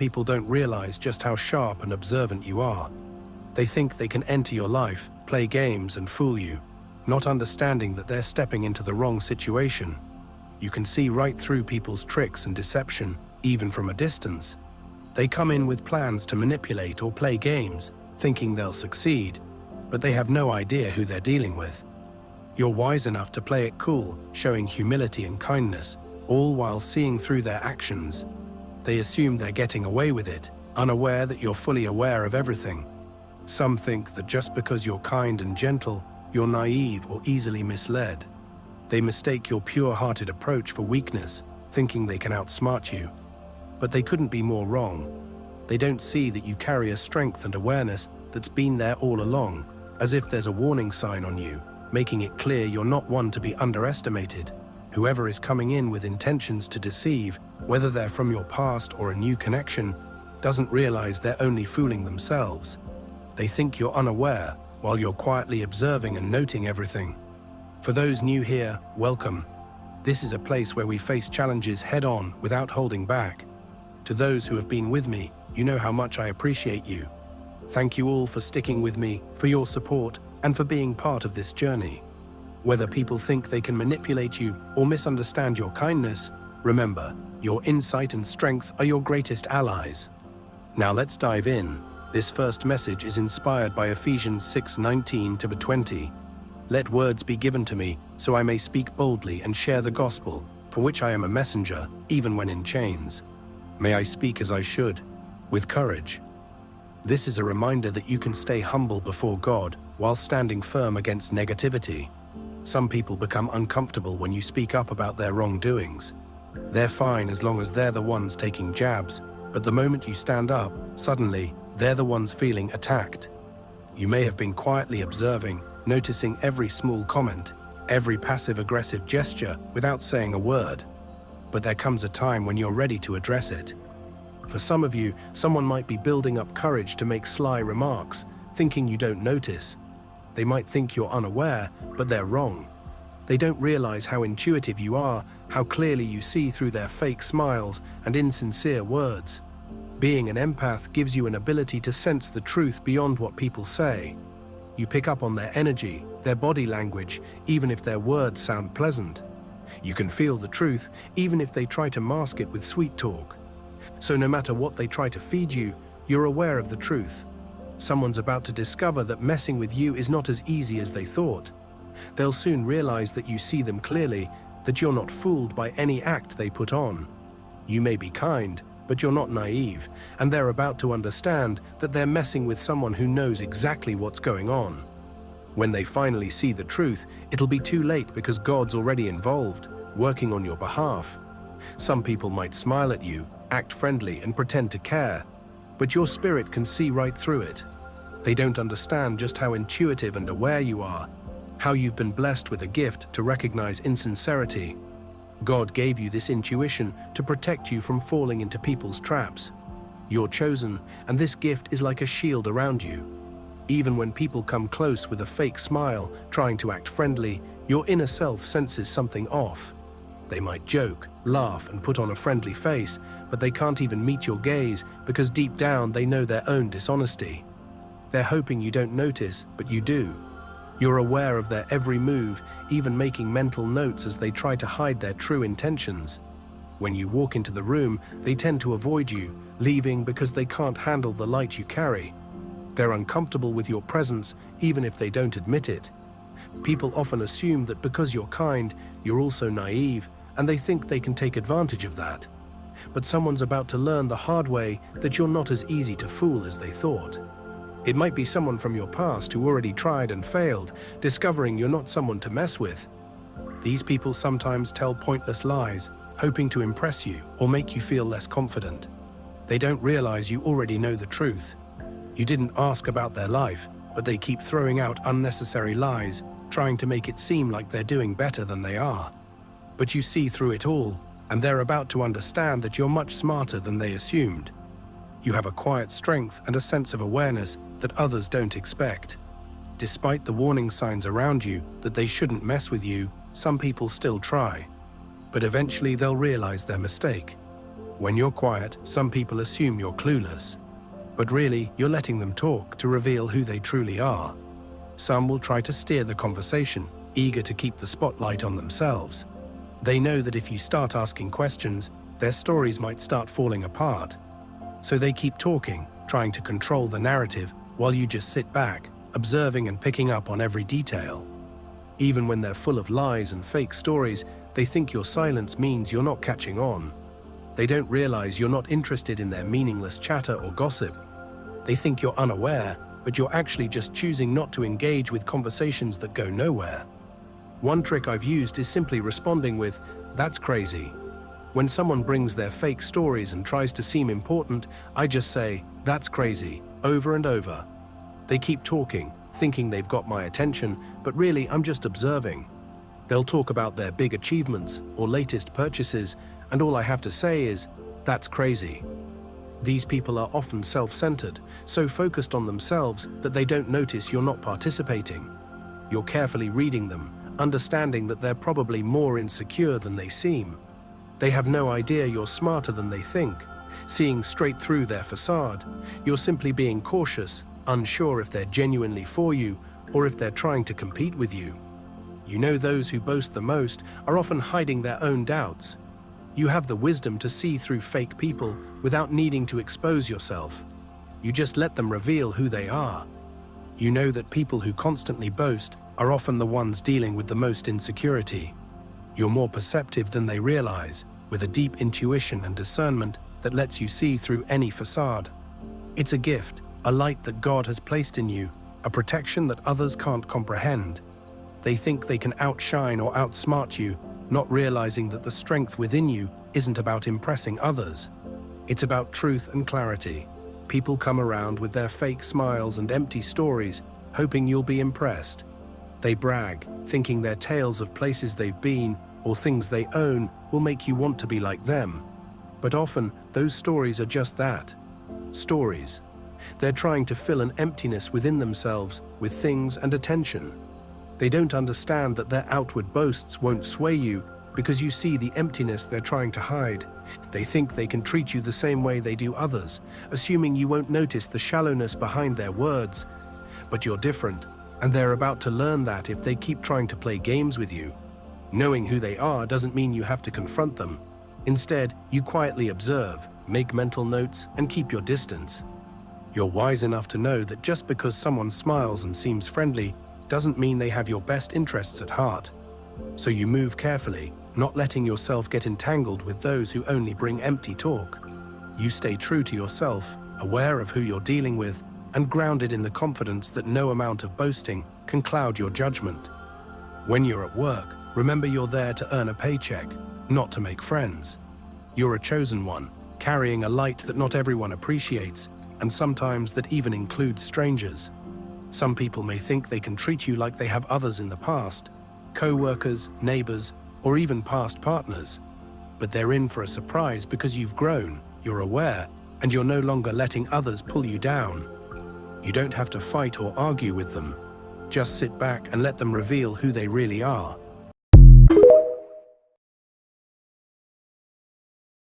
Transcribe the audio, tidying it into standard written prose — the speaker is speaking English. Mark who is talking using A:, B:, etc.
A: People don't realize just how sharp and observant you are. They think they can enter your life, play games, and fool you, not understanding that they're stepping into the wrong situation. You can see right through people's tricks and deception, even from a distance. They come in with plans to manipulate or play games, thinking they'll succeed, but they have no idea who they're dealing with. You're wise enough to play it cool, showing humility and kindness, all while seeing through their actions. They assume they're getting away with it, unaware that you're fully aware of everything. Some think that just because you're kind and gentle, you're naive or easily misled. They mistake your pure-hearted approach for weakness, thinking they can outsmart you. But they couldn't be more wrong. They don't see that you carry a strength and awareness that's been there all along, as if there's a warning sign on you, making it clear you're not one to be underestimated. Whoever is coming in with intentions to deceive, whether they're from your past or a new connection, doesn't realize they're only fooling themselves. They think you're unaware, while you're quietly observing and noting everything. For those new here, welcome. This is a place where we face challenges head-on without holding back. To those who have been with me, you know how much I appreciate you. Thank you all for sticking with me, for your support, and for being part of this journey. Whether people think they can manipulate you or misunderstand your kindness, remember, your insight and strength are your greatest allies. Now let's dive in. This first message is inspired by Ephesians 6:19-20. Let words be given to me, so I may speak boldly and share the gospel, for which I am a messenger, even when in chains. May I speak as I should, with courage. This is a reminder that you can stay humble before God while standing firm against negativity. Some people become uncomfortable when you speak up about their wrongdoings. They're fine as long as they're the ones taking jabs, but the moment you stand up, suddenly, they're the ones feeling attacked. You may have been quietly observing, noticing every small comment, every passive-aggressive gesture without saying a word. But there comes a time when you're ready to address it. For some of you, someone might be building up courage to make sly remarks, thinking you don't notice. They might think you're unaware, but they're wrong. They don't realize how intuitive you are, how clearly you see through their fake smiles and insincere words. Being an empath gives you an ability to sense the truth beyond what people say. You pick up on their energy, their body language, even if their words sound pleasant. You can feel the truth, even if they try to mask it with sweet talk. So no matter what they try to feed you, you're aware of the truth. Someone's about to discover that messing with you is not as easy as they thought. They'll soon realize that you see them clearly, that you're not fooled by any act they put on. You may be kind, but you're not naive, and they're about to understand that they're messing with someone who knows exactly what's going on. When they finally see the truth, it'll be too late because God's already involved, working on your behalf. Some people might smile at you, act friendly, and pretend to care, but your spirit can see right through it. They don't understand just how intuitive and aware you are, how you've been blessed with a gift to recognize insincerity. God gave you this intuition to protect you from falling into people's traps. You're chosen, and this gift is like a shield around you. Even when people come close with a fake smile, trying to act friendly, your inner self senses something off. They might joke, laugh, and put on a friendly face, but they can't even meet your gaze because deep down they know their own dishonesty. They're hoping you don't notice, but you do. You're aware of their every move, even making mental notes as they try to hide their true intentions. When you walk into the room, they tend to avoid you, leaving because they can't handle the light you carry. They're uncomfortable with your presence, even if they don't admit it. People often assume that because you're kind, you're also naive, and they think they can take advantage of that. But someone's about to learn the hard way that you're not as easy to fool as they thought. It might be someone from your past who already tried and failed, discovering you're not someone to mess with. These people sometimes tell pointless lies, hoping to impress you or make you feel less confident. They don't realize you already know the truth. You didn't ask about their life, but they keep throwing out unnecessary lies, trying to make it seem like they're doing better than they are. But you see through it all, and they're about to understand that you're much smarter than they assumed. You have a quiet strength and a sense of awareness that others don't expect. Despite the warning signs around you that they shouldn't mess with you, some people still try. But eventually they'll realize their mistake. When you're quiet, some people assume you're clueless. But really, you're letting them talk to reveal who they truly are. Some will try to steer the conversation, eager to keep the spotlight on themselves. They know that if you start asking questions, their stories might start falling apart. So they keep talking, trying to control the narrative, while you just sit back, observing and picking up on every detail. Even when they're full of lies and fake stories, they think your silence means you're not catching on. They don't realize you're not interested in their meaningless chatter or gossip. They think you're unaware, but you're actually just choosing not to engage with conversations that go nowhere. One trick I've used is simply responding with, "That's crazy." When someone brings their fake stories and tries to seem important, I just say, "That's crazy," over and over. They keep talking, thinking they've got my attention, but really I'm just observing. They'll talk about their big achievements or latest purchases, and all I have to say is, "That's crazy." These people are often self-centered, so focused on themselves that they don't notice you're not participating. You're carefully reading them, understanding that they're probably more insecure than they seem. They have no idea you're smarter than they think, seeing straight through their facade. You're simply being cautious, unsure if they're genuinely for you or if they're trying to compete with you. You know, those who boast the most are often hiding their own doubts. You have the wisdom to see through fake people without needing to expose yourself. You just let them reveal who they are. You know that people who constantly boast are often the ones dealing with the most insecurity. You're more perceptive than they realize, with a deep intuition and discernment that lets you see through any facade. It's a gift, a light that God has placed in you, a protection that others can't comprehend. They think they can outshine or outsmart you, not realizing that the strength within you isn't about impressing others. It's about truth and clarity. People come around with their fake smiles and empty stories, hoping you'll be impressed. They brag, thinking their tales of places they've been or things they own will make you want to be like them. But often, those stories are just that. Stories. They're trying to fill an emptiness within themselves with things and attention. They don't understand that their outward boasts won't sway you because you see the emptiness they're trying to hide. They think they can treat you the same way they do others, assuming you won't notice the shallowness behind their words. But you're different, and they're about to learn that if they keep trying to play games with you. Knowing who they are doesn't mean you have to confront them. Instead, you quietly observe, make mental notes, and keep your distance. You're wise enough to know that just because someone smiles and seems friendly doesn't mean they have your best interests at heart. So you move carefully, not letting yourself get entangled with those who only bring empty talk. You stay true to yourself, aware of who you're dealing with, and grounded in the confidence that no amount of boasting can cloud your judgment. When you're at work, remember you're there to earn a paycheck, not to make friends. You're a chosen one, carrying a light that not everyone appreciates, and sometimes that even includes strangers. Some people may think they can treat you like they have others in the past, co-workers, neighbors, or even past partners. But they're in for a surprise because you've grown, you're aware, and you're no longer letting others pull you down. You don't have to fight or argue with them. Just sit back and let them reveal who they really are.